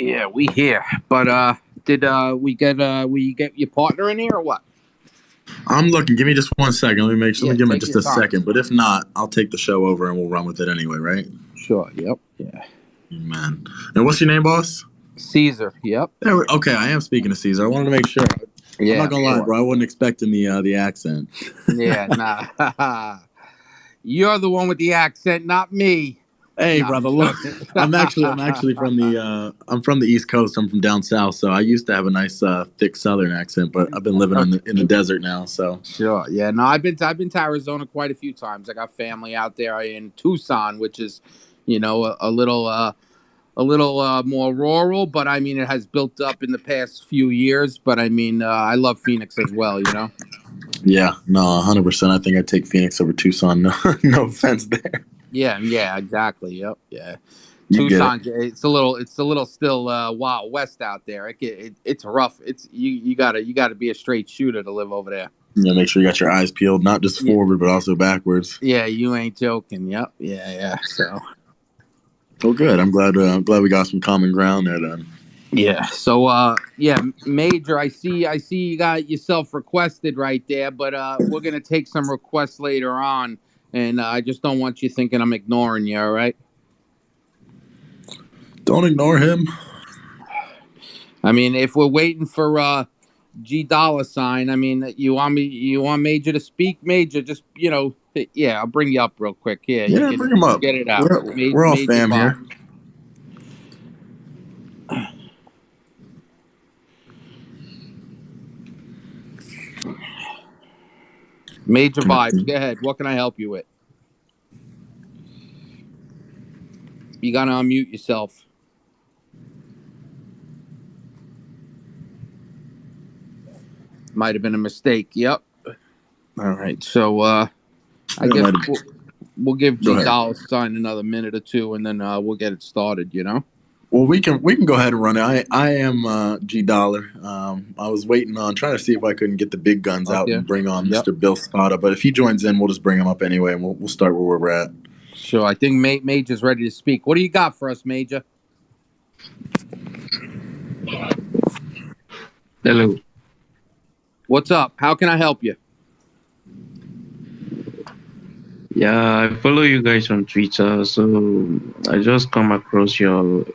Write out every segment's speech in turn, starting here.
Yeah, we here. But did we get your partner in here or what? I'm looking. Give me just 1 second. Let me make sure. Yeah, Let me give me take just your a time. second. But if not, I'll take the show over and we'll run with it anyway, right? Sure. Yep. Yeah. Man. And what's your name, boss? Caesar. Yep. Okay, I am speaking to Caesar. I wanted to make sure. I'm Yeah. not gonna lie, bro. I wasn't expecting the accent. Yeah. Nah. You're the one with the accent, not me. Hey, No, brother. I'm Look, joking. I'm actually from the East Coast. I'm from down south, so I used to have a nice thick Southern accent, but I've been living in the desert now. So Sure. Yeah. No, I've been to Arizona quite a few times. I got family out there in Tucson, which is, a little more rural, but I mean, it has built up in the past few years. But I mean, I love Phoenix as well. yeah, no, 100%. I think I'd take Phoenix over Tucson. No, no offense there. Yeah. Yeah. Exactly. Yep. Yeah. You get it. Tucson, it's a little still Wild West out there. It's rough. You gotta be a straight shooter to live over there. Make sure you got your eyes peeled, not just Yeah. forward, but also backwards. Yeah. You ain't joking. Yep. Yeah. Yeah. So. Well, good. I'm glad we got some common ground there then. Yeah. So yeah, Major, I see you got yourself requested right there, but we're gonna take some requests later on, and I just don't want you thinking I'm ignoring you, all right? Don't ignore him. I mean, if we're waiting for G dollar sign, I mean, you want Major to speak? Major, just yeah, I'll bring you up real quick. Yeah, you Yeah, can bring him up. get it out. We're all Major fam here. vibe. Major vibes. Go ahead. What can I help you with? You gotta unmute yourself. Might have been a mistake. Yep. All right. So I guess we'll give G Dollar Sign another minute or two, and then we'll get it started. Well, we can go ahead and run it. I am G Dollar. I was waiting on trying to see if I couldn't get the big guns out and bring on Mr. Bill Spada, but if he joins in, we'll just bring him up anyway, and we'll start where we're at. Sure. I think Major's ready to speak. What do you got for us, Major? Hello. What's up? How can I help you? Yeah, I follow you guys on Twitter, so I just come across your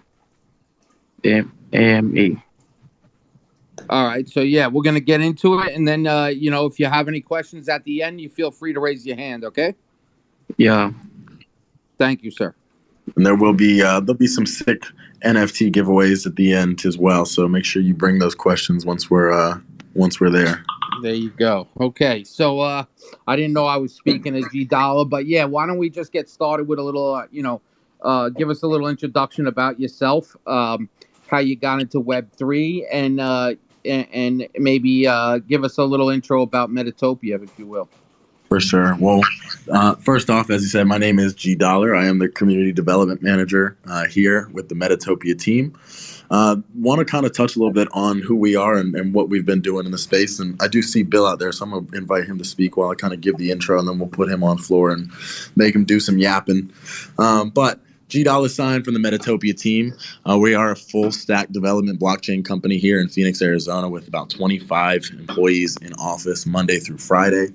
AMA. All right. So yeah, we're gonna get into it, and then if you have any questions at the end, you feel free to raise your hand. Okay. Yeah. Thank you, sir. And there'll be some sick NFT giveaways at the end as well. So make sure you bring those questions once we're there. There you go. Okay, so I didn't know I was speaking to G Dollar, but yeah, why don't we just get started with a little, give us a little introduction about yourself, how you got into Web3, and maybe give us a little intro about Metatopia, if you will. For sure. Well, first off, as you said, my name is G Dollar. I am the community development manager here with the Metatopia team. Want to kind of touch a little bit on who we are and what we've been doing in the space. And I do see Bill out there, so I'm going to invite him to speak while I kind of give the intro, and then we'll put him on floor and make him do some yapping. But G Dollar Sign from the Metatopia team. We are a full stack development blockchain company here in Phoenix, Arizona, with about 25 employees in office Monday through Friday.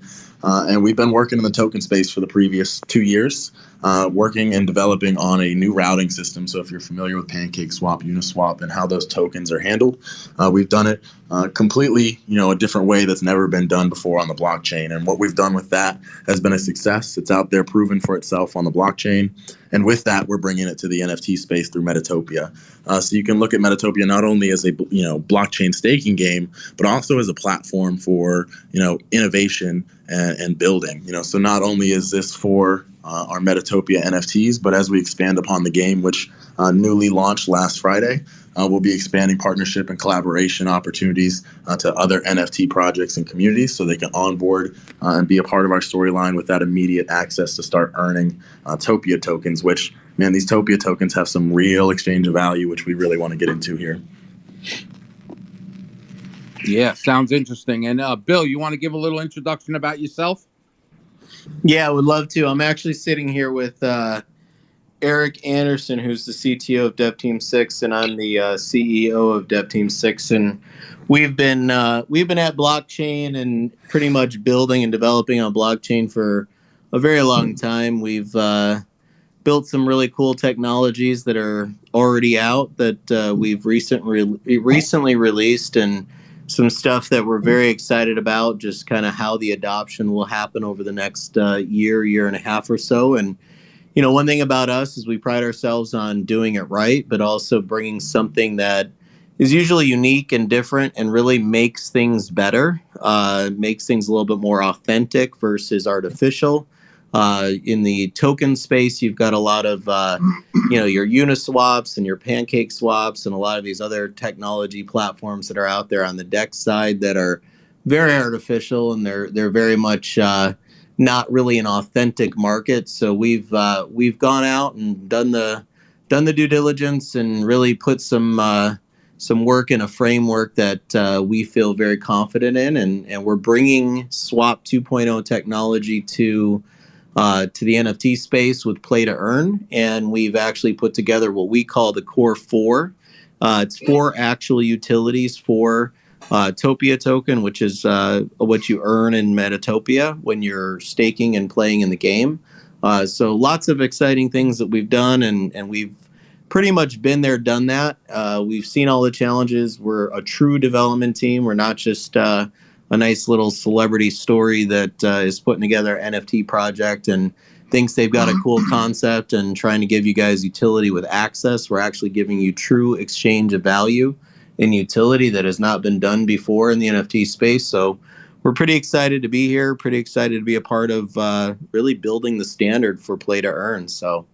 And we've been working in the token space for the previous 2 years, working and developing on a new routing system. So if you're familiar with PancakeSwap, Uniswap, and how those tokens are handled, we've done it completely, a different way that's never been done before on the blockchain. And what we've done with that has been a success. It's out there proven for itself on the blockchain. And with that, we're bringing it to the NFT space through Metatopia. So you can look at Metatopia not only as a blockchain staking game, but also as a platform for innovation and building. So not only is this for our Metatopia NFTs, but as we expand upon the game, which newly launched last Friday, we'll be expanding partnership and collaboration opportunities to other NFT projects and communities so they can onboard and be a part of our storyline with that immediate access to start earning Topia tokens, which, man, these Topia tokens have some real exchange of value, which we really want to get into here. Yeah, sounds interesting. And Bill, you want to give a little introduction about yourself? Yeah, I would love to. I'm actually sitting here with Eric Anderson, who's the CTO of Dev Team 6, and I'm the CEO of Dev Team 6. And we've been at blockchain and pretty much building and developing on blockchain for a very long time. We've built some really cool technologies that are already out that we've recently released, and some stuff that we're very excited about, just kind of how the adoption will happen over the next year and a half or so. And one thing about us is we pride ourselves on doing it right, but also bringing something that is usually unique and different and really makes things better, makes things a little bit more authentic versus artificial. In the token space, you've got a lot of, your Uniswaps and your Pancake swaps and a lot of these other technology platforms that are out there on the DEX side that are very artificial, and they're very much not really an authentic market. So we've gone out and done the due diligence and really put some work in a framework that we feel very confident in, and we're bringing Swap 2.0 technology to the NFT space with Play to Earn, and we've actually put together what we call the Core 4. It's 4 actual utilities for Topia token, which is what you earn in Metatopia when you're staking and playing in the game. So lots of exciting things that we've done, and we've pretty much been there, done that. We've seen all the challenges. We're a true development team. We're not just a nice little celebrity story that is putting together an NFT project and thinks they've got a cool concept and trying to give you guys utility with access. We're actually giving you true exchange of value and utility that has not been done before in the NFT space. So we're pretty excited to be here, pretty excited to be a part of really building the standard for Play to Earn. So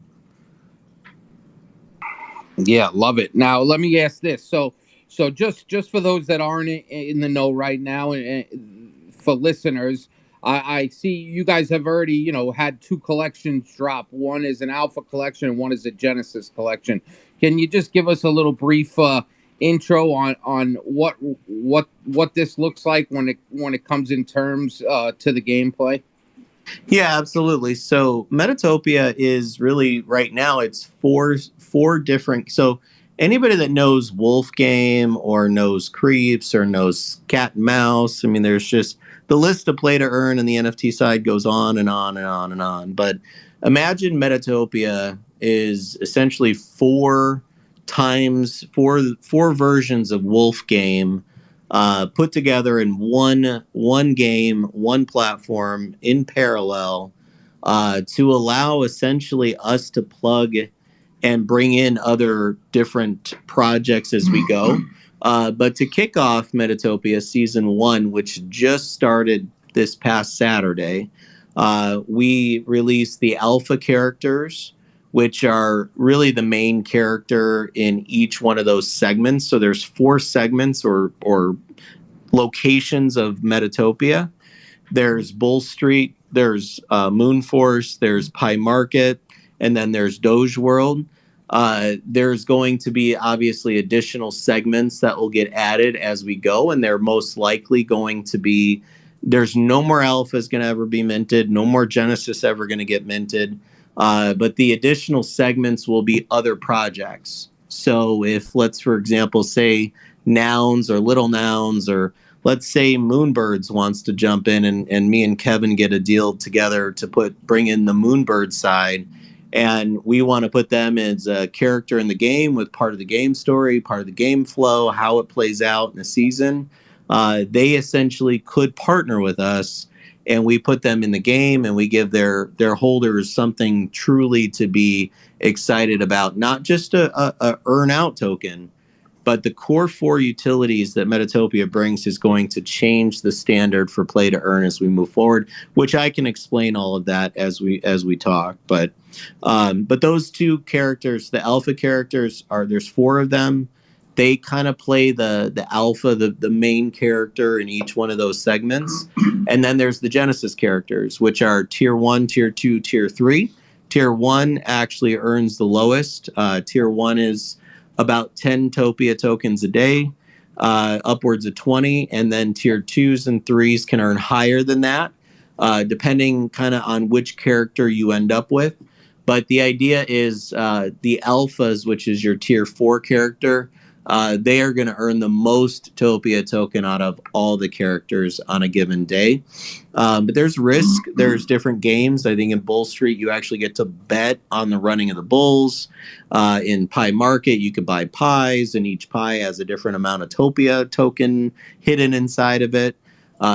yeah, love it. Now let me ask this. So just for those that aren't in the know right now, and for listeners, I see you guys have already had 2 collections drop. One is an alpha collection, and one is a Genesis collection. Can you just give us a little brief intro on what this looks like when it comes in terms to the gameplay? Yeah, absolutely. So Metatopia is really right now it's four different. So anybody that knows Wolf Game or knows Creeps or knows Cat and Mouse, I mean, there's just the list of Play to Earn and the NFT side goes on and on and on and on. But imagine Metatopia is essentially four versions of Wolf Game put together in one game, one platform in parallel to allow essentially us to plug and bring in other different projects as we go. But to kick off Metatopia Season 1, which just started this past Saturday, we released the alpha characters, which are really the main character in each one of those segments. So there's 4 segments or locations of Metatopia. There's Bull Street, there's Moonforce, there's Pi Market, and then there's Doge World. There's going to be obviously additional segments that will get added as we go, and they're most likely going to be, there's no more alphas going to ever be minted, no more Genesis ever going to get minted, but the additional segments will be other projects. So if, let's for example say Nouns or Little Nouns, or let's say Moonbirds wants to jump in, and me and Kevin get a deal together to bring in the Moonbird side, and we want to put them as a character in the game with part of the game story, part of the game flow, how it plays out in a season. They essentially could partner with us, and we put them in the game, and we give their holders something truly to be excited about, not just a earn out token, but the core 4 utilities that Metatopia brings is going to change the standard for Play to Earn as we move forward, which I can explain all of that as we talk. But those 2 characters, the alpha characters, there's 4 of them. They kind of play the alpha, the main character in each one of those segments. And then there's the Genesis characters, which are Tier 1, Tier 2, Tier 3. Tier 1 actually earns the lowest. Tier 1 is about 10 Topia tokens a day, upwards of 20, and then tier 2s and 3s can earn higher than that, depending kind of on which character you end up with. But the idea is the alphas, which is your tier 4 character, they are going to earn the most Topia token out of all the characters on a given day. But there's risk. There's different games. I think in Bull Street, you actually get to bet on the running of the bulls. In Pie Market, you could buy pies, and each pie has a different amount of Topia token hidden inside of it.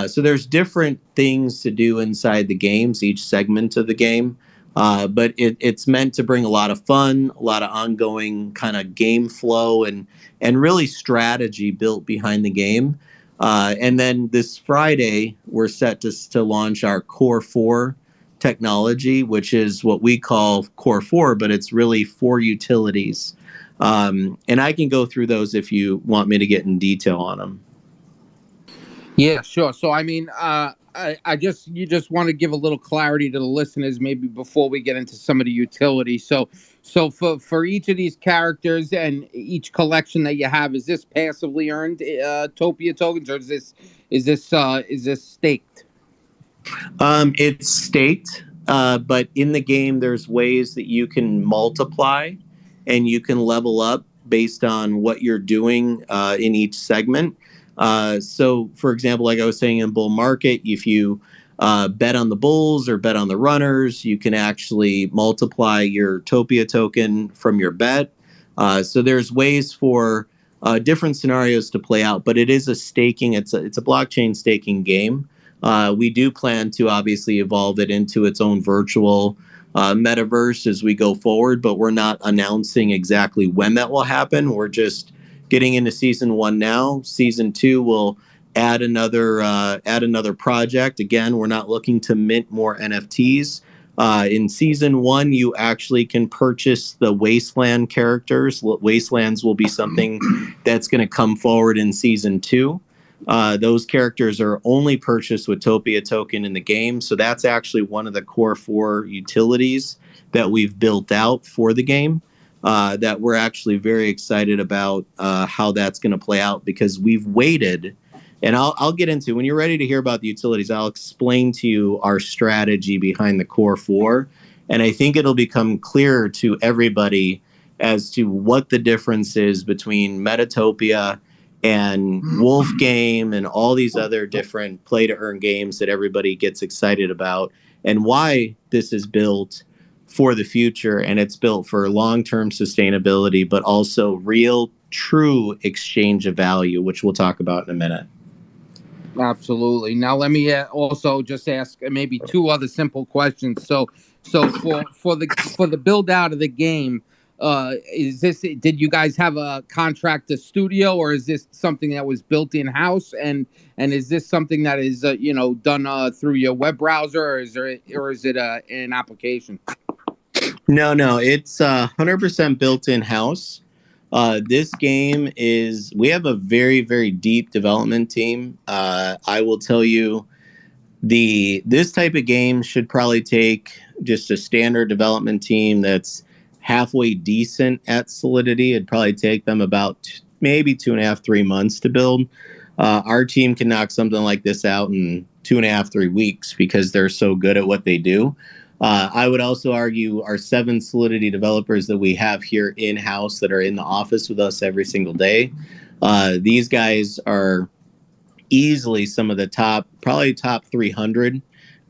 So there's different things to do inside the games, each segment of the game. But it's meant to bring a lot of fun, a lot of ongoing kind of game flow, and really strategy built behind the game. And then this Friday, we're set to launch our Core 4 technology, which is what we call Core 4, but it's really 4 utilities. And I can go through those if you want me to get in detail on them. Yeah, sure. So, I mean, you just want to give a little clarity to the listeners, maybe before we get into some of the utilities. So for each of these characters and each collection that you have, is this passively earned Topia tokens, or is this staked? It's staked, but in the game, there's ways that you can multiply and you can level up based on what you're doing in each segment. So, for example, like I was saying in Bull Market, if you bet on the bulls or bet on the runners, you can actually multiply your Topia token from your bet. So there's ways for different scenarios to play out, but it is a staking. It's a blockchain staking game. We do plan to obviously evolve it into its own virtual metaverse as we go forward, but we're not announcing exactly when that will happen. We're just getting into season 1 now. Season 2 will add another project. Again, we're not looking to mint more NFTs. In season 1, you actually can purchase the Wasteland characters. Wastelands will be something that's going to come forward in season 2. Those characters are only purchased with Topia token in the game. So that's actually one of the core 4 utilities that we've built out for the game. That we're actually very excited about how that's going to play out, because we've waited, and I'll get into, when you're ready to hear about the utilities, I'll explain to you our strategy behind the Core 4, and I think it'll become clearer to everybody as to what the difference is between Metatopia and Wolf Game and all these other different play-to-earn games that everybody gets excited about, and why this is built for the future, and it's built for long-term sustainability, but also real, true exchange of value, which we'll talk about in a minute. Absolutely. Now, let me also just ask maybe 2 other simple questions. So for the build out of the game, did you guys have a contract to studio, or is this something that was built in house? And is this something that is done through your web browser, or is it an application? No, it's 100% built in house. This game we have a very, very deep development team. I will tell you, this type of game should probably take just a standard development team that's halfway decent at Solidity. It'd probably take them about maybe 2.5, 3 months to build. Our team can knock something like this out in 2.5, 3 weeks because they're so good at what they do. I would also argue our 7 Solidity developers that we have here in-house that are in the office with us every single day, these guys are easily some of the probably top 300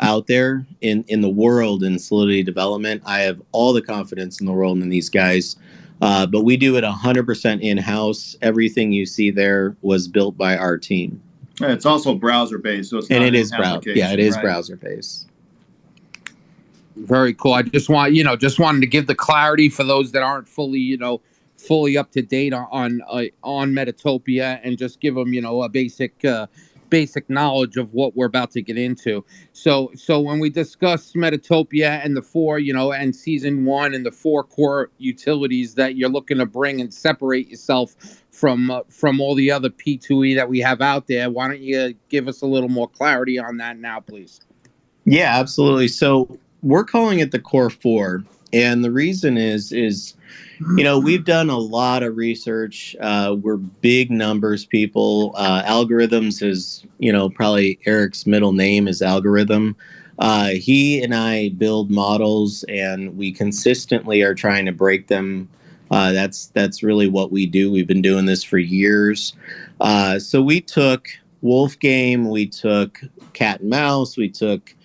out there in the world in Solidity development. I have all the confidence in the world in these guys, but we do it 100% in-house. Everything you see there was built by our team. And it's also browser-based, so it's not and it is right? browser-based. Very cool. I just wanted to give the clarity for those that aren't fully up to date on Metatopia, and just give them a basic knowledge of what we're about to get into. So when we discuss Metatopia and the 4 and season 1 and the 4 core utilities that you're looking to bring and separate yourself from all the other P2E that we have out there, why don't you give us a little more clarity on that now, please? Yeah, absolutely. So we're calling it the Core 4, and the reason is we've done a lot of research. We're big numbers people. Algorithms is probably Eric's middle name is Algorithm. He and I build models, and we consistently are trying to break them. That's really what we do. We've been doing this for years. So we took Wolf Game, we took Cat and Mouse, we took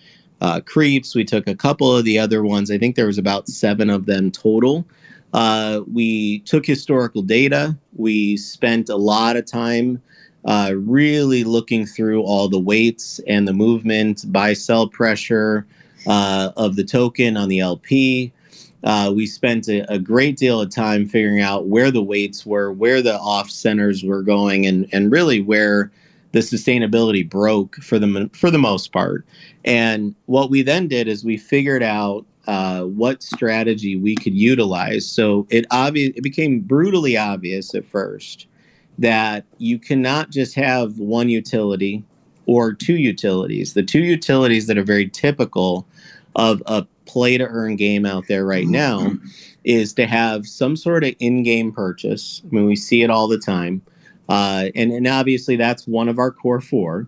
Creeps, we took a couple of the other ones. I think there was about 7 of them total. We took historical data. We spent a lot of time really looking through all the weights and the movement, buy sell pressure of the token on the LP. We spent a great deal of time figuring out where the weights were, where the off centers were going, and really where the sustainability broke for the most part. And what we then did is we figured out what strategy we could utilize. So it became brutally obvious at first that you cannot just have one utility or 2 utilities. The 2 utilities that are very typical of a play to earn game out there right now is to have some sort of in-game purchase. I mean, we see it all the time. And obviously that's one of our core 4,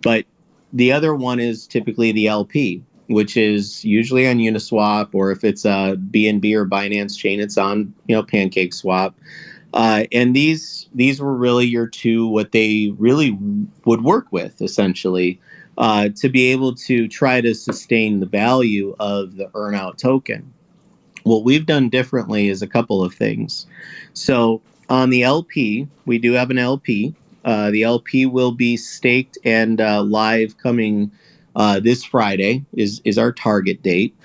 but the other one is typically the LP, which is usually on Uniswap, or if it's a BNB or Binance chain, it's on, PancakeSwap. And these were really your 2, what they really would work with, essentially, to be able to try to sustain the value of the earnout token. What we've done differently is a couple of things. So on the LP, we do have an LP. The LP will be staked and live coming this Friday is our target date.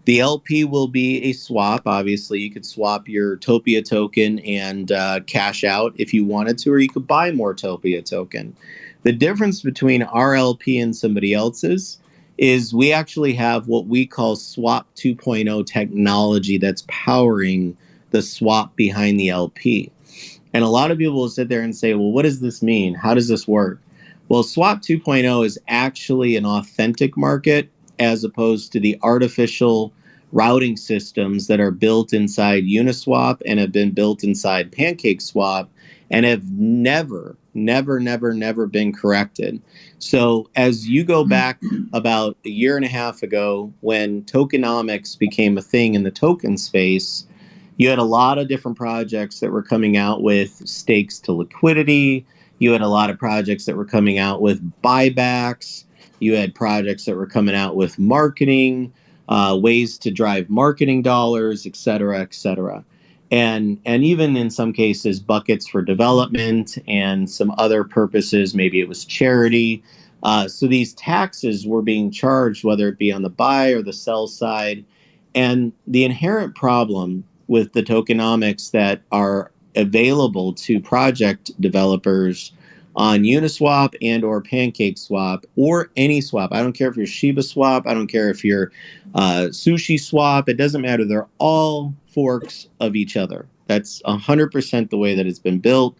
The LP will be a swap. Obviously, you could swap your Topia token and cash out if you wanted to, or you could buy more Topia token. The difference between our LP and somebody else's is we actually have what we call Swap 2.0 technology that's powering the swap behind the LP. And a lot of people will sit there and say, well, what does this mean? How does this work? Well, Swap 2.0 is actually an authentic market as opposed to the artificial routing systems that are built inside Uniswap and have been built inside PancakeSwap and have never been corrected. So as you go back about a year and a half ago, when tokenomics became a thing in the token space, you had a lot of different projects that were coming out with stakes to liquidity. You had a lot of projects that were coming out with buybacks. You had projects that were coming out with marketing, ways to drive marketing dollars, et cetera, et cetera. And even in some cases, buckets for development and some other purposes. Maybe it was charity. So these taxes were being charged, whether it be on the buy or the sell side. And the inherent problem with the tokenomics that are available to project developers on Uniswap and or PancakeSwap or any swap. I don't care if you're Shiba Swap. I don't care if you're Sushi Swap. It doesn't matter. They're all forks of each other. That's 100% the way that it's been built.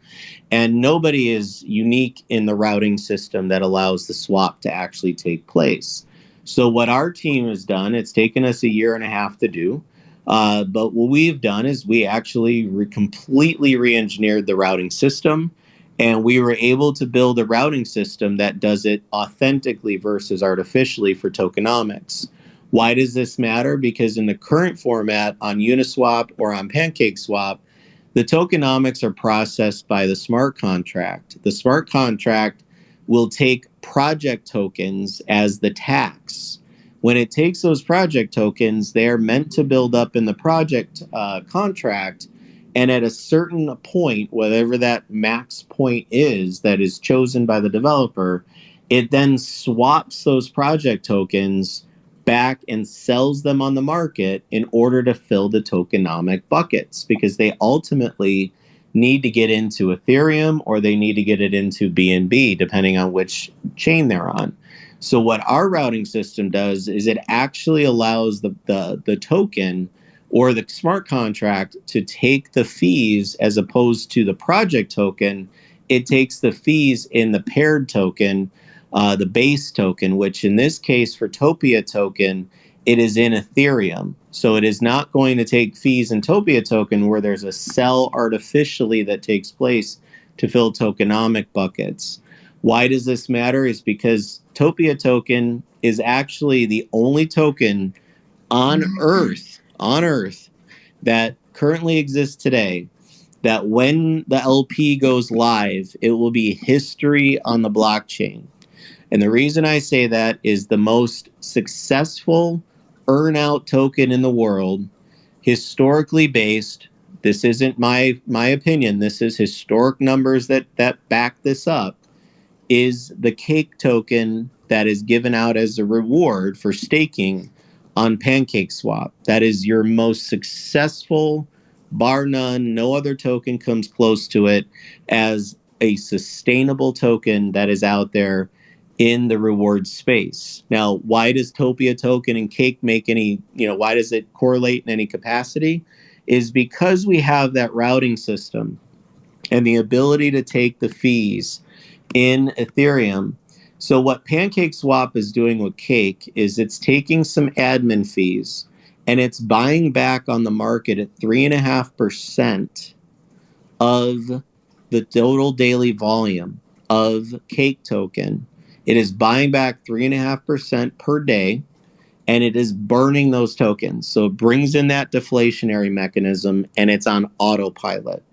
And nobody is unique in the routing system that allows the swap to actually take place. So what our team has done, it's taken us a year and a half to do. But what we've done is we actually completely re-engineered the routing system. And we were able to build a routing system that does it authentically versus artificially for tokenomics. Why does this matter? Because in the current format on Uniswap or on PancakeSwap, the tokenomics are processed by the smart contract. The smart contract will take project tokens as the tax. When it takes those project tokens, they're meant to build up in the project contract. And at a certain point, whatever that max point is that is chosen by the developer, it then swaps those project tokens back and sells them on the market in order to fill the tokenomic buckets, because they ultimately need to get into Ethereum or they need to get it into BNB, depending on which chain they're on. So what our routing system does is it actually allows the token or the smart contract to take the fees as opposed to the project token. It takes the fees in the paired token, the base token, which in this case for Topia token, it is in Ethereum. So it is not going to take fees in Topia token where there's a sell artificially that takes place to fill tokenomic buckets. Why does this matter? Is because Topia token is actually the only token on Earth that currently exists today, that when the LP goes live, it will be history on the blockchain. And the reason I say that is the most successful earnout token in the world, historically based. This isn't my opinion. This is historic numbers that back this up. Is the cake token that is given out as a reward for staking on PancakeSwap. That is your most successful, bar none. No other token comes close to it as a sustainable token that is out there in the reward space. Now, why does Topia token and cake make any, why does it correlate in any capacity? Is because we have that routing system and the ability to take the fees in Ethereum. So what PancakeSwap is doing with Cake is it's taking some admin fees and it's buying back on the market at 3.5% of the total daily volume of Cake token. It is buying back 3.5% per day, and it is burning those tokens. So it brings in that deflationary mechanism, and it's on autopilot.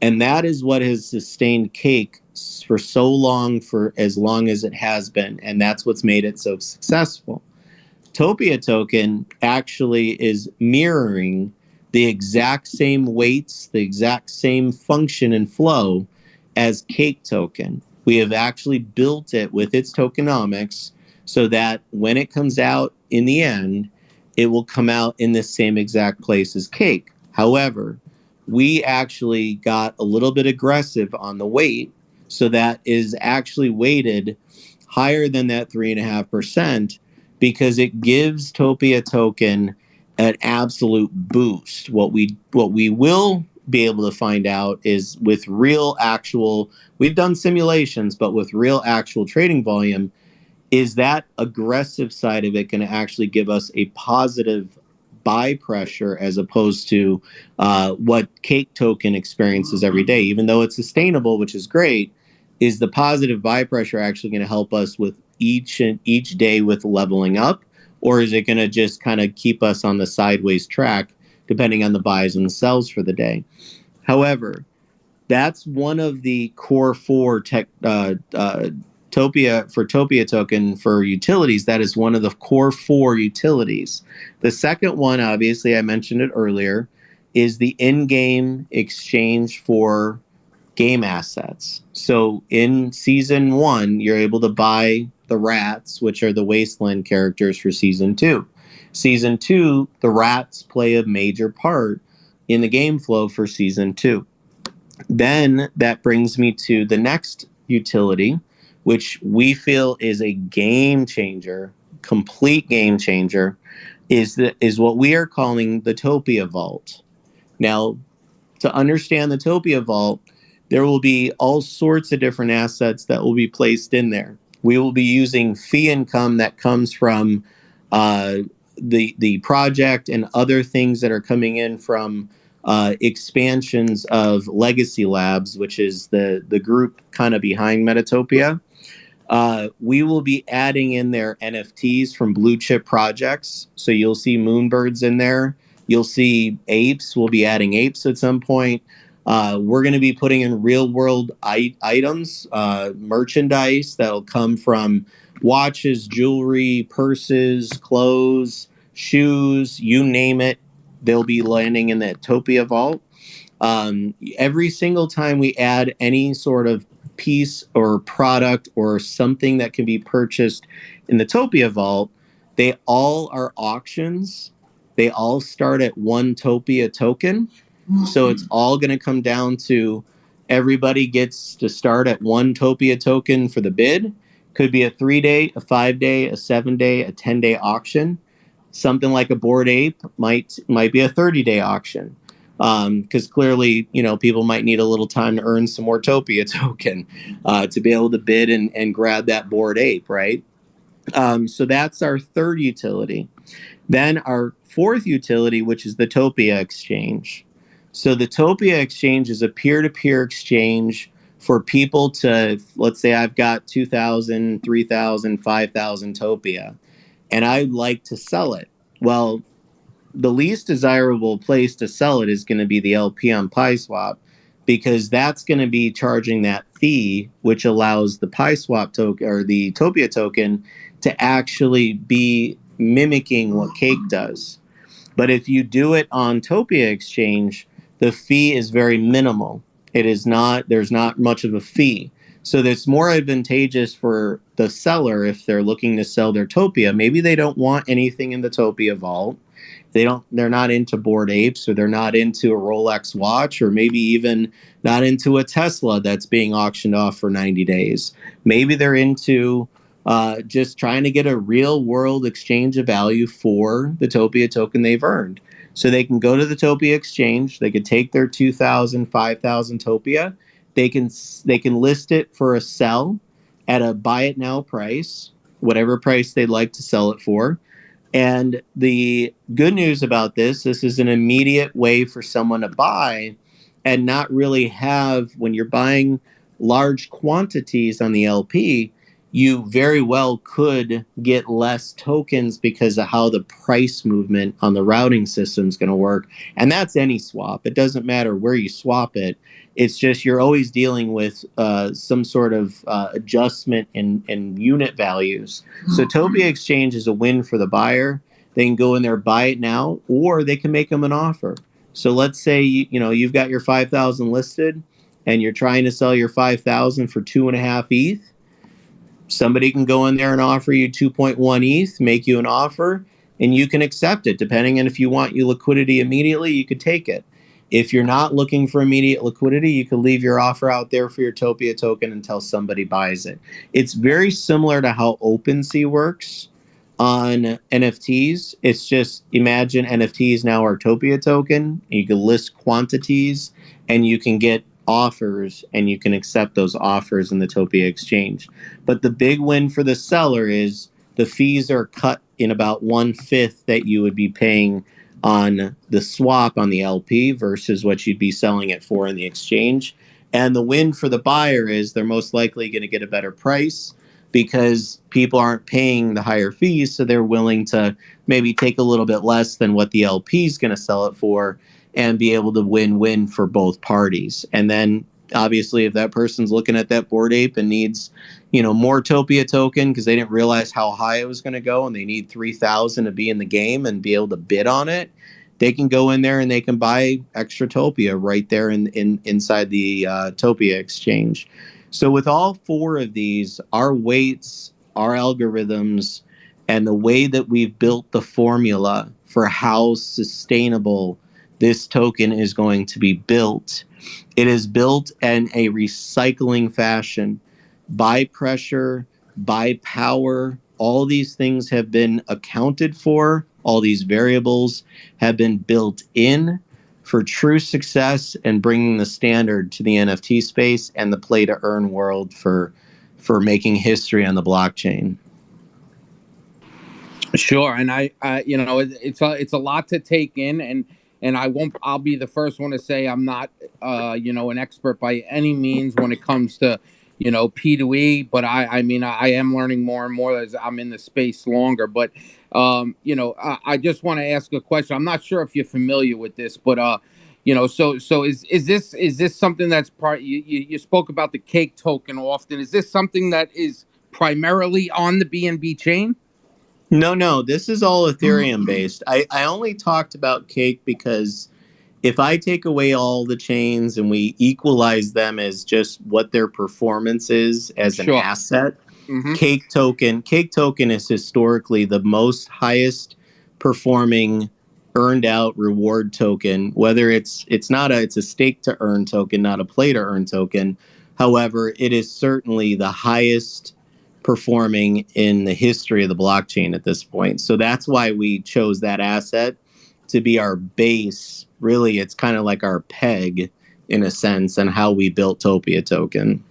And that is what has sustained Cake for so long, for as long as it has been. And that's what's made it so successful. Topia token actually is mirroring the exact same weights, the exact same function and flow as Cake token. We have actually built it with its tokenomics so that when it comes out in the end, it will come out in the same exact place as Cake. However, we actually got a little bit aggressive on the weight, so that is actually weighted higher than that 3.5% because it gives Topia token an absolute boost. What we will be able to find out is with real actual, we've done simulations, but with real actual trading volume, is that aggressive side of it going to actually give us a positive buy pressure as opposed to what Cake token experiences every day? Even though it's sustainable, which is great, is the positive buy pressure actually going to help us with each day with leveling up, or is it going to just kind of keep us on the sideways track depending on the buys and the sells for the day? However, that's one of the core four Topia token for utilities. That is one of the core four utilities. The second one, obviously, I mentioned it earlier, is the in-game exchange for game assets. So in season 1, you're able to buy the rats, which are the wasteland characters for season 2. Season 2, the rats play a major part in the game flow for season 2. Then that brings me to the next utility, which we feel is a game changer, complete game changer, is what we are calling the Topia Vault. Now, to understand the Topia Vault, there will be all sorts of different assets that will be placed in there. We will be using fee income that comes from the project and other things that are coming in from expansions of Legacy Labs, which is the group kind of behind Metatopia. We will be adding in there NFTs from blue chip projects. So you'll see Moonbirds in there. You'll see apes. We'll be adding apes at some point. We're going to be putting in real world items, merchandise that'll come from watches, jewelry, purses, clothes, shoes, you name it. They'll be landing in that Topia Vault. Every single time we add any sort of piece or product or something that can be purchased in the Topia Vault, they all are auctions. They all start at 1 Topia token. So it's all going to come down to everybody gets to start at 1 Topia token for the bid. Could be a 3-day, a 5-day, a 7-day, a 10-day auction. Something like a Bored Ape might be a 30-day auction. Because clearly, people might need a little time to earn some more Topia token to be able to bid and grab that Bored Ape, right? So that's our third utility. Then our fourth utility, which is the Topia Exchange. So the Topia Exchange is a peer-to-peer exchange for people to, let's say I've got 2,000, 3,000, 5,000 Topia. and I'd like to sell it. Well, the least desirable place to sell it is going to be the LP on PieSwap, because that's going to be charging that fee, which allows the PieSwap token or the Topia token to actually be mimicking what Cake does. But if you do it on Topia Exchange, the fee is very minimal. There's not much of a fee. So that's more advantageous for the seller if they're looking to sell their Topia. Maybe they don't want anything in the Topia vault. They're not into Bored Apes, or they're not into a Rolex watch, or maybe even not into a Tesla that's being auctioned off for 90 days. Maybe they're into just trying to get a real world exchange of value for the Topia token they've earned. So they can go to the Topia Exchange, they could take their 2,000, 5,000 Topia, they can list it for a sell at a buy it now price, whatever price they'd like to sell it for. And the good news about this is an immediate way for someone to buy and not really have, when you're buying large quantities on the LP, you very well could get less tokens because of how the price movement on the routing system is going to work. And that's any swap. It doesn't matter where you swap it. It's just you're always dealing with some sort of adjustment in unit values. So Topia Exchange is a win for the buyer. They can go in there, buy it now, or they can make them an offer. So let's say you've got your 5,000 listed, and you're trying to sell your 5,000 for 2.5 ETH. Somebody can go in there and offer you 2.1 ETH, make you an offer, and you can accept it. Depending on if you want your liquidity immediately, you could take it. If you're not looking for immediate liquidity, you can leave your offer out there for your Topia token until somebody buys it. It's very similar to how OpenSea works on NFTs. It's just, imagine NFTs now are Topia token. You can list quantities, and you can get offers, and you can accept those offers in the Topia Exchange. But the big win for the seller is the fees are cut in about 1/5 that you would be paying on the swap on the LP versus what you'd be selling it for in the exchange. And the win for the buyer is they're most likely going to get a better price because people aren't paying the higher fees, so they're willing to maybe take a little bit less than what the LP is going to sell it for and be able to win-win for both parties. And then obviously if that person's looking at that Bored Ape and needs more Topia token because they didn't realize how high it was going to go, and they need 3,000 to be in the game and be able to bid on it, they can go in there and they can buy extra Topia right there inside the Topia Exchange. So with all four of these, our weights, our algorithms, and the way that we've built the formula for how sustainable this token is going to be built, it is built in a recycling fashion. By pressure, by power, all these things have been accounted for. All these variables have been built in for true success and bringing the standard to the NFT space and the play to earn world for making history on the blockchain. Sure, and it's a lot to take in, and I'll be the first one to say I'm not an expert by any means when it comes to P2E, but I mean I am learning more and more as I'm in the space longer. But I just want to ask a question. I'm not sure if you're familiar with this, but so is this something that's part? You spoke about the Cake token often. Is this something that is primarily on the BNB chain? No, this is all Ethereum based. I only talked about Cake because if I take away all the chains and we equalize them as just what their performance is as an asset, Cake token is historically the most highest performing earned out reward token, whether it's a stake to earn token, not a play to earn token. However, it is certainly the highest performing in the history of the blockchain at this point. So that's why we chose that asset to be our base. Really, it's kind of like our peg in a sense, and how we built Topia token.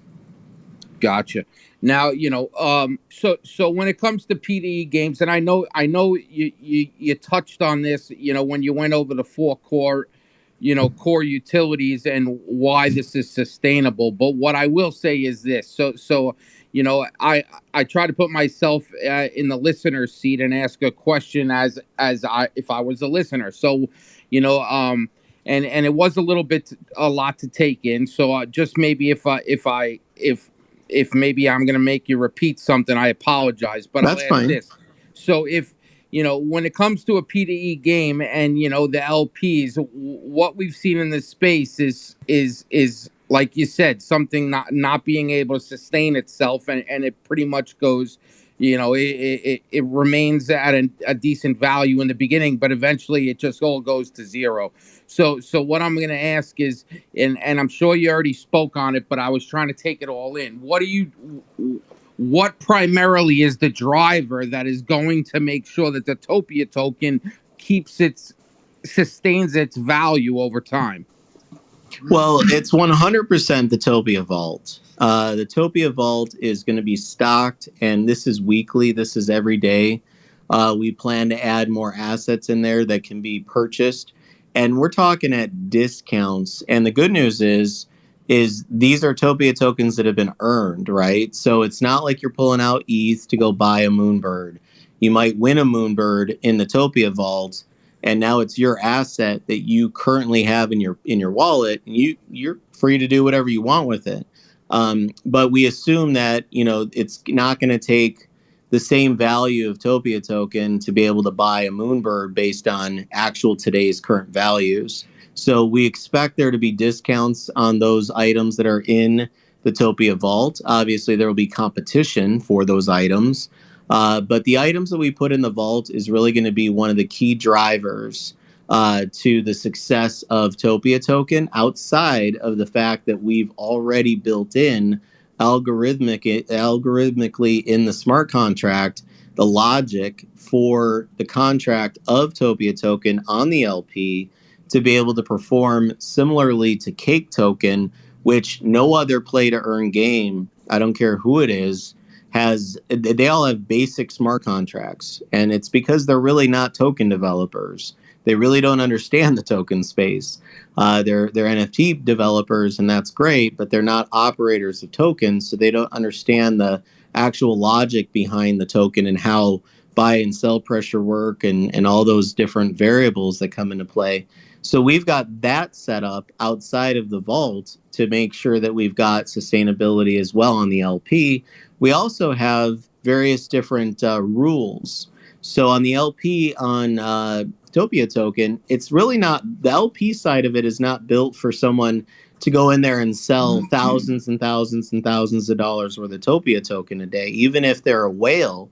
Gotcha. Now, so when it comes to PDE games, and I know you touched on this, when you went over the 4 core utilities and why this is sustainable. But what I will say is this. So I try to put myself in the listener's seat and ask a question as if I was a listener. So, and it was a lot to take in. So just maybe if maybe I'm going to make you repeat something, I apologize. But That's I'll ask fine. this: so if when it comes to a P2E game and the LPs, what we've seen in this space is like you said, something not being able to sustain itself, and it pretty much goes, it remains at a decent value in the beginning, but eventually it just all goes to zero. So what I'm going to ask is, and I'm sure you already spoke on it, but I was trying to take it all in. What primarily is the driver that is going to make sure that the Topia token sustains its value over time? Well, it's 100% the Topia Vault. The Topia Vault is going to be stocked, and this is weekly. This is every day. We plan to add more assets in there that can be purchased, and we're talking at discounts. And the good news is these are Topia tokens that have been earned, right? So it's not like you're pulling out ETH to go buy a Moonbird. You might win a Moonbird in the Topia Vault, and now it's your asset that you currently have in your wallet, and you're free to do whatever you want with it. But we assume that it's not going to take the same value of Topia token to be able to buy a Moonbird based on actual today's current values. So we expect there to be discounts on those items that are in the Topia Vault. Obviously, there will be competition for those items. But the items that we put in the vault is really going to be one of the key drivers to the success of Topia token, outside of the fact that we've already built in algorithmically in the smart contract the logic for the contract of Topia token on the LP to be able to perform similarly to Cake token, which no other play to earn game, I don't care who it is, they all have basic smart contracts, and it's because they're really not token developers. They really don't understand the token space. They're NFT developers, and that's great, but they're not operators of tokens, so they don't understand the actual logic behind the token and how buy and sell pressure work and all those different variables that come into play. So we've got that set up outside of the vault to make sure that we've got sustainability as well on the LP. We also have various different rules. So on the LP on Topia token, it's really not, the LP side of it is not built for someone to go in there and sell thousands and thousands and thousands of dollars worth of Topia token a day, even if they're a whale.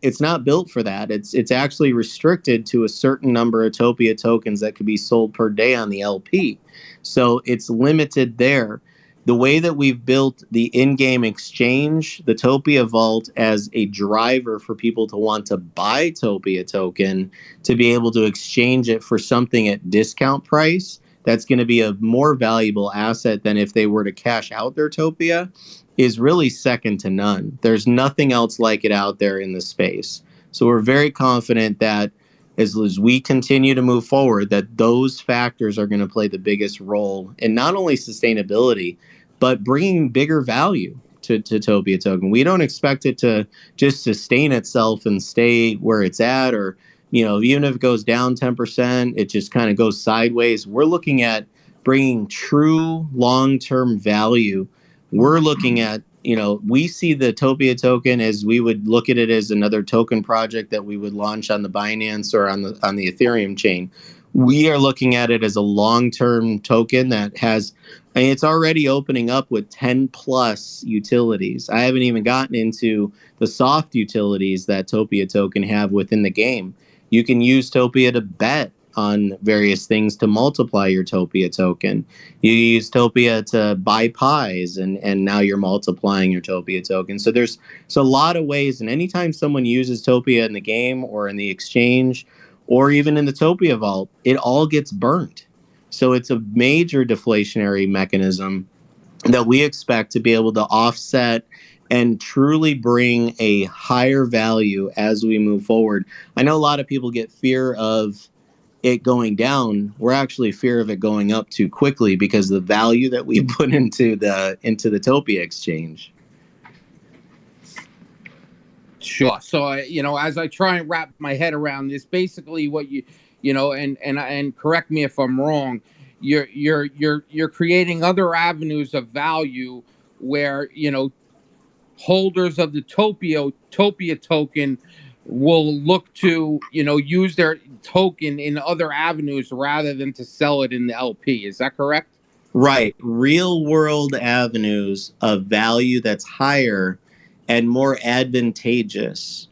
It's not built for that. It's actually restricted to a certain number of Topia tokens that could be sold per day on the LP. So it's limited there. The way that we've built the in-game exchange, the Topia Vault, as a driver for people to want to buy Topia token, to be able to exchange it for something at discount price, that's going to be a more valuable asset than if they were to cash out their Topia, is really second to none. There's nothing else like it out there in the space. So we're very confident that as we continue to move forward, that those factors are going to play the biggest role in not only sustainability, but bringing bigger value to Topia token. We don't expect it to just sustain itself and stay where it's at, or even if it goes down 10%, it just kind of goes sideways. We're looking at bringing true long-term value. We're looking at, we see the Topia token as, we would look at it as another token project that we would launch on the Binance or on the Ethereum chain. We are looking at it as a long-term token that has, it's already opening up with 10 plus utilities. I haven't even gotten into the soft utilities that Topia token have within the game. You can use Topia to bet on various things to multiply your Topia token. You use Topia to buy pies, and now you're multiplying your Topia token. So there's a lot of ways, and anytime someone uses Topia in the game or in the exchange or even in the Topia Vault, it all gets burnt. So it's a major deflationary mechanism that we expect to be able to offset and truly bring a higher value as we move forward. I know a lot of people get fear of it going down. We're actually fear of it going up too quickly because of the value that we put into the Topia exchange. Sure. So, as I try and wrap my head around this, basically what and correct me if I'm wrong, you're creating other avenues of value where, holders of the Topia token will look to, use their token in other avenues rather than to sell it in the LP. Is that correct? Right. Real world avenues of value that's higher and more advantageous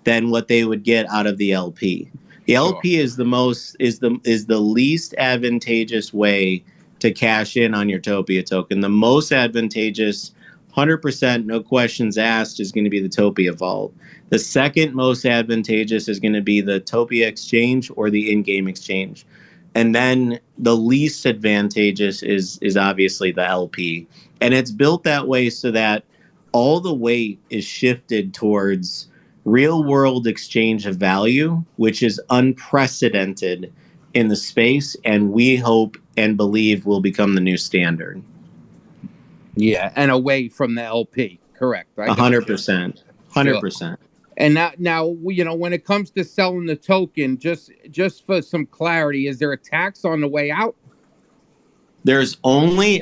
than what they would get out of the LP. The Sure. LP is the least advantageous way to cash in on your Topia token. The most advantageous, 100% no questions asked, is going to be the Topia Vault. The second most advantageous is going to be the Topia Exchange or the in-game exchange. And then the least advantageous is obviously the LP. And it's built that way so that all the weight is shifted towards real world exchange of value, which is unprecedented in the space, and we hope and believe will become the new standard. Yeah, and away from the LP. Correct. 100%. 100%. Sure. And now, when it comes to selling the token, just for some clarity, is there a tax on the way out? There's on the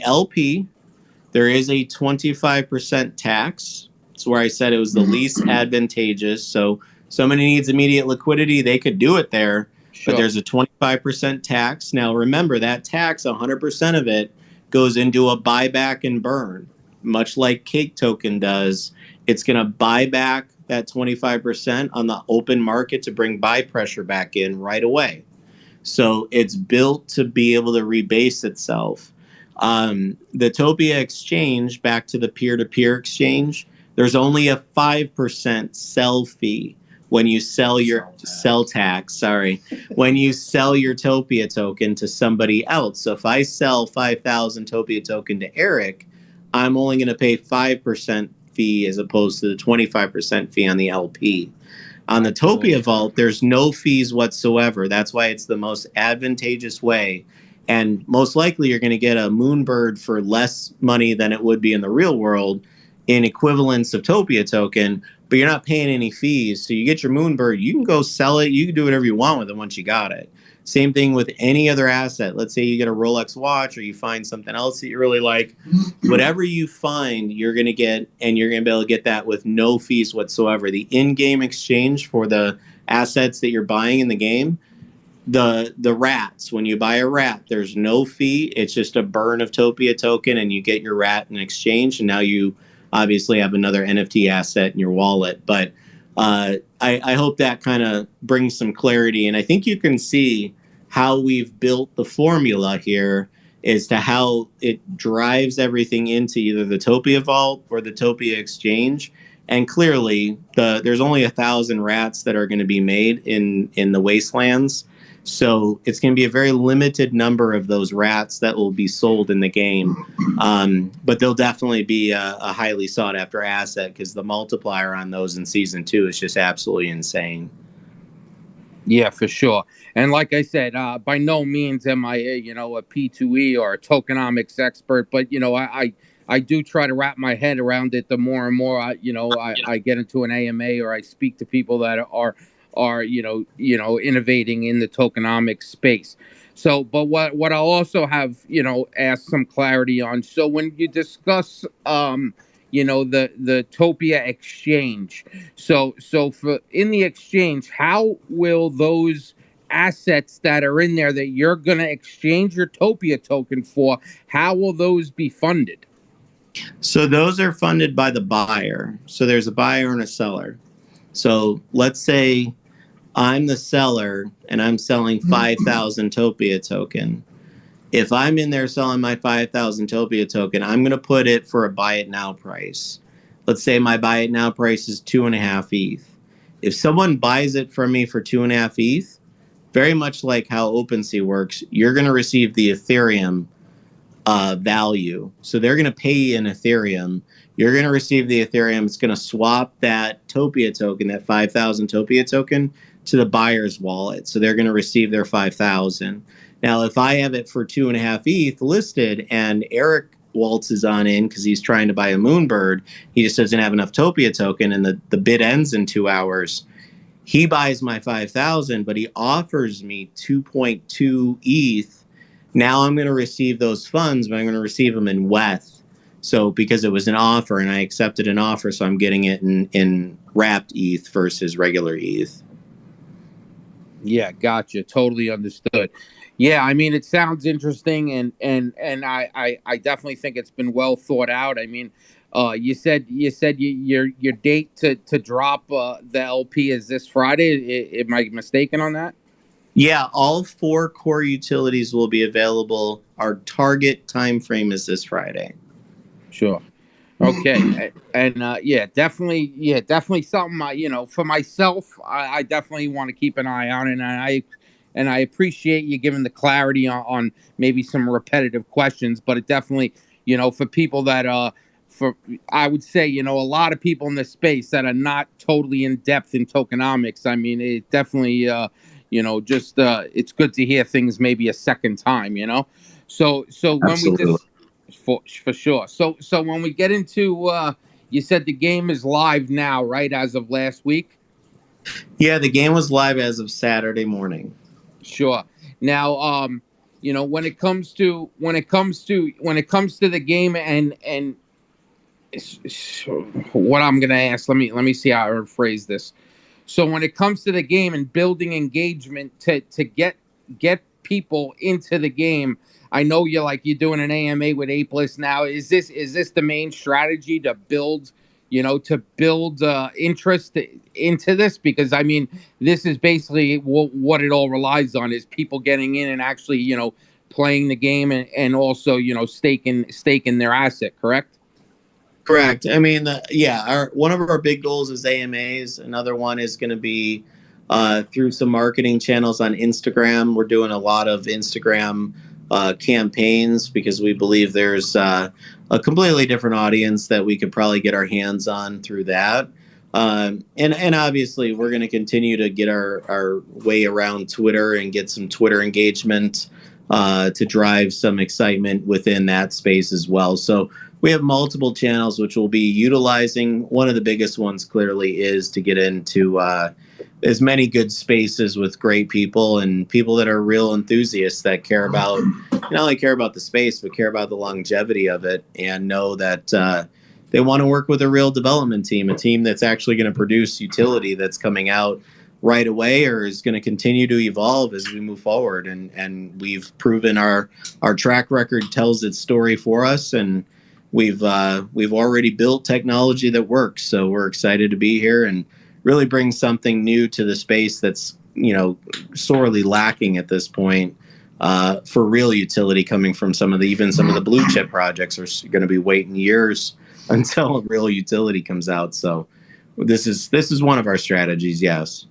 LP, there is a 25% tax. That's where I said it was the least advantageous. So somebody needs immediate liquidity, they could do it there. Sure. But there's a 25% tax. Now, remember, that tax, 100% of it goes into a buyback and burn, much like Cake Token does. It's going to buy back that 25% on the open market to bring buy pressure back in right away. So it's built to be able to rebase itself. The Topia Exchange, back to the peer-to-peer exchange, there's only a 5% sell fee when you sell your sell tax. When you sell your Topia token to somebody else. So if I sell 5,000 Topia token to Eric, I'm only going to pay 5% fee as opposed to the 25% fee on the LP. On the Topia Vault, there's no fees whatsoever. That's why it's the most advantageous way. And most likely you're going to get a Moonbird for less money than it would be in the real world in equivalence of Topia token, but you're not paying any fees. So you get your Moonbird, you can go sell it. You can do whatever you want with it once you got it. Same thing with any other asset. Let's say you get a Rolex watch or you find something else that you really like. Whatever you find, you're going to get, and you're going to be able to get that with no fees whatsoever. The in-game exchange for the assets that you're buying in the game, the rats, when you buy a rat, there's no fee. It's just a burn of Topia token, and you get your rat in exchange, and now you obviously have another NFT asset in your wallet. But I hope that kind of brings some clarity, and I think you can see how we've built the formula here as to how it drives everything into either the Topia Vault or the Topia Exchange. And clearly, there's only 1,000 rats that are going to be made in the wastelands. So it's going to be a very limited number of those rats that will be sold in the game. But they'll definitely be a highly sought after asset because the multiplier on those in Season 2 is just absolutely insane. Yeah, for sure. And like I said, by no means am I, a P2E or a tokenomics expert, but, I do try to wrap my head around it the more and more, I get into an AMA or I speak to people that are innovating in the tokenomics space. So, but what I'll also have, ask some clarity on. So when you discuss, the Topia Exchange. So for in the exchange, how will those assets that are in there that you're going to exchange your Topia token for, how will those be funded? So those are funded by the buyer. So there's a buyer and a seller. So let's say I'm the seller and I'm selling 5,000 Topia token. If I'm in there selling my 5,000 Topia token, I'm going to put it for a buy it now price. Let's say my buy it now price is 2.5 ETH. If someone buys it from me for 2.5 ETH, very much like how OpenSea works, you're going to receive the Ethereum value. So they're going to pay in Ethereum. You're going to receive the Ethereum. It's going to swap that Topia token, that 5,000 Topia token, to the buyer's wallet. So they're going to receive their 5,000. Now, if I have it for 2.5 ETH listed and Eric waltzes on in because he's trying to buy a Moonbird. He just doesn't have enough Topia token, and the bid ends in 2 hours. He buys my 5,000, but he offers me 2.2 ETH. Now I'm going to receive those funds, but I'm going to receive them in WETH. So because it was an offer and I accepted an offer, so I'm getting it in wrapped ETH versus regular ETH. Yeah, gotcha. Totally understood. Yeah, I mean, it sounds interesting, and I definitely think it's been well thought out. I mean, you said your date to drop the LP is this Friday. Am I mistaken on that? Yeah, all 4 core utilities will be available. Our target time frame is this Friday. Sure. Okay, and yeah, definitely something. For myself, I definitely want to keep an eye on it, and I appreciate you giving the clarity on maybe some repetitive questions, but it definitely, for people that for I would say, a lot of people in this space that are not totally in depth in tokenomics. I mean, it definitely, just it's good to hear things maybe a second time. So when we Absolutely. just for sure. So when we get into you said the game is live now, right? As of last week? Yeah, the game was live as of Saturday morning. Sure. Now when it comes to the game and what I'm gonna ask, let me see how I phrase this. So when it comes to the game and building engagement to get people into the game, I know you're doing an AMA with Apeless now. Is this the main strategy to build interest into this? Because I mean, this is basically what it all relies on, is people getting in and actually playing the game and also staking their asset. Correct? Correct. I mean, one of our big goals is AMAs. Another one is going to be through some marketing channels on Instagram. We're doing a lot of Instagram campaigns because we believe there's a completely different audience that we could probably get our hands on through that. And obviously, we're going to continue to get our way around Twitter and get some Twitter engagement to drive some excitement within that space as well. So we have multiple channels which we'll be utilizing. One of the biggest ones clearly is to get into as many good spaces with great people and people that are real enthusiasts that care about, not only care about the space, but care about the longevity of it and know that they want to work with a real development team, a team that's actually going to produce utility that's coming out right away or is going to continue to evolve as we move forward. And we've proven our track record tells its story for us, and we've already built technology that works. So we're excited to be here and really bring something new to the space that's sorely lacking at this point for real utility coming from some of the blue chip projects are going to be waiting years until real utility comes out. So this is one of our strategies. Yes.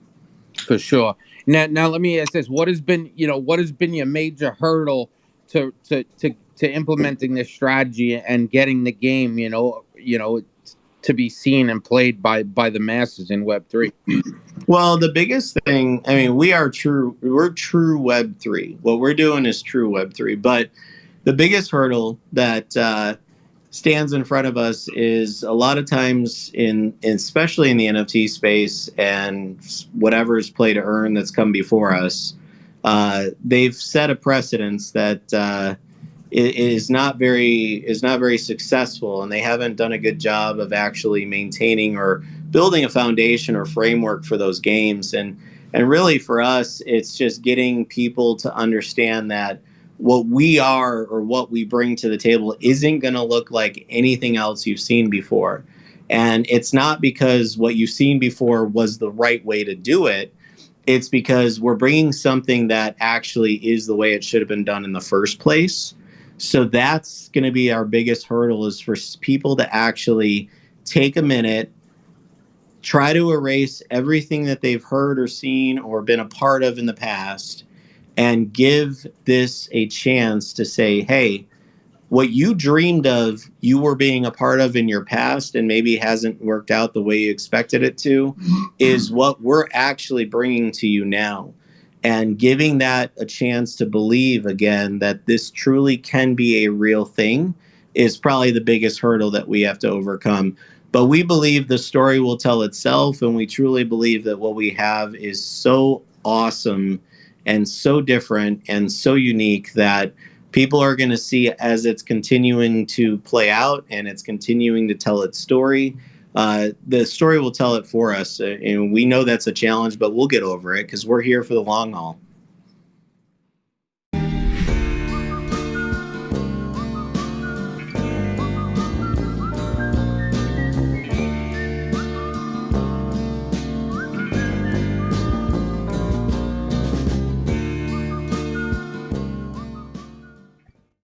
For sure. Now let me ask this: what has been your major hurdle to implementing this strategy and getting the game to be seen and played by the masses in Web3? Well, the biggest thing, I mean, we're true Web3. What we're doing is true Web3, but the biggest hurdle that stands in front of us is a lot of times especially in the NFT space and whatever is play to earn that's come before us, they've set a precedence that is not very successful, and they haven't done a good job of actually maintaining or building a foundation or framework for those games. And really for us, it's just getting people to understand that what we are or what we bring to the table isn't going to look like anything else you've seen before. And it's not because what you've seen before was the right way to do it. It's because we're bringing something that actually is the way it should have been done in the first place. So that's going to be our biggest hurdle, is for people to actually take a minute, try to erase everything that they've heard or seen or been a part of in the past, and give this a chance to say, hey, what you dreamed of, you were being a part of in your past and maybe hasn't worked out the way you expected it to, is what we're actually bringing to you now. And giving that a chance to believe again that this truly can be a real thing is probably the biggest hurdle that we have to overcome. But we believe the story will tell itself, and we truly believe that what we have is so awesome and so different and so unique that people are going to see as it's continuing to play out and it's continuing to tell its story. The story will tell it for us. And we know that's a challenge, but we'll get over it because we're here for the long haul.